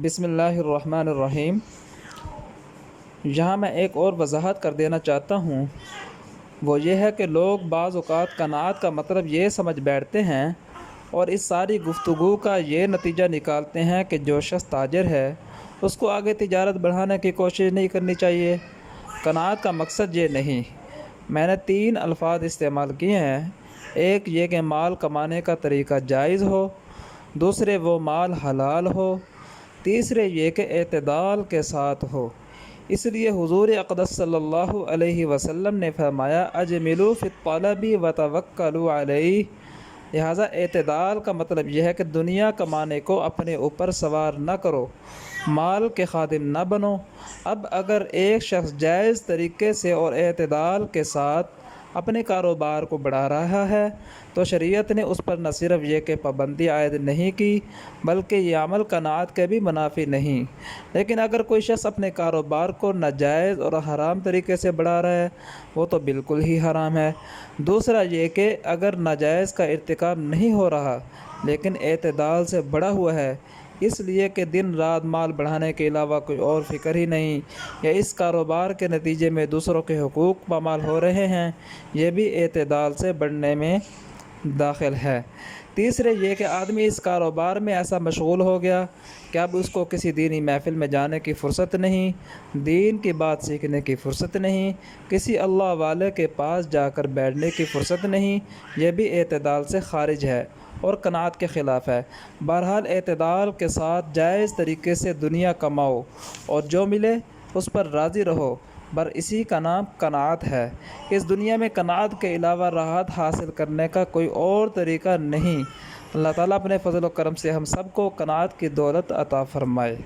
بسم اللہ الرحمن الرحیم۔ یہاں میں ایک اور وضاحت کر دینا چاہتا ہوں، وہ یہ ہے کہ لوگ بعض اوقات قناعت کا مطلب یہ سمجھ بیٹھتے ہیں اور اس ساری گفتگو کا یہ نتیجہ نکالتے ہیں کہ جو شخص تاجر ہے اس کو آگے تجارت بڑھانے کی کوشش نہیں کرنی چاہیے۔ قناعت کا مقصد یہ نہیں۔ میں نے 3 الفاظ استعمال کیے ہیں۔ ایک یہ کہ مال کمانے کا طریقہ جائز ہو، دوسرے وہ مال حلال ہو، تیسرے یہ کہ اعتدال کے ساتھ ہو۔ اس لیے حضور اقدس صلی اللہ علیہ وسلم نے فرمایا اجملوا فی الطلب وتوکلوا علیہ۔ لہٰذا اعتدال کا مطلب یہ ہے کہ دنیا کمانے کو اپنے اوپر سوار نہ کرو، مال کے خادم نہ بنو۔ اب اگر ایک شخص جائز طریقے سے اور اعتدال کے ساتھ اپنے کاروبار کو بڑھا رہا ہے تو شریعت نے اس پر نہ صرف یہ کہ پابندی عائد نہیں کی بلکہ یہ عمل قناعت کے بھی منافی نہیں۔ لیکن اگر کوئی شخص اپنے کاروبار کو ناجائز اور حرام طریقے سے بڑھا رہا ہے وہ تو بالکل ہی حرام ہے۔ دوسرا یہ کہ اگر ناجائز کا ارتکاب نہیں ہو رہا لیکن اعتدال سے بڑھا ہوا ہے، اس لیے کہ دن رات مال بڑھانے کے علاوہ کوئی اور فکر ہی نہیں، یا اس کاروبار کے نتیجے میں دوسروں کے حقوق پامال ہو رہے ہیں، یہ بھی اعتدال سے بڑھنے میں داخل ہے۔ تیسرے یہ کہ آدمی اس کاروبار میں ایسا مشغول ہو گیا کہ اب اس کو کسی دینی محفل میں جانے کی فرصت نہیں، دین کی بات سیکھنے کی فرصت نہیں، کسی اللہ والے کے پاس جا کر بیٹھنے کی فرصت نہیں، یہ بھی اعتدال سے خارج ہے اور قناعت کے خلاف ہے۔ بہرحال اعتدال کے ساتھ جائز طریقے سے دنیا کماؤ اور جو ملے اس پر راضی رہو، اسی کا نام قناعت ہے۔ اس دنیا میں قناعت کے علاوہ راحت حاصل کرنے کا کوئی اور طریقہ نہیں۔ اللہ تعالیٰ اپنے فضل و کرم سے ہم سب کو قناعت کی دولت عطا فرمائے۔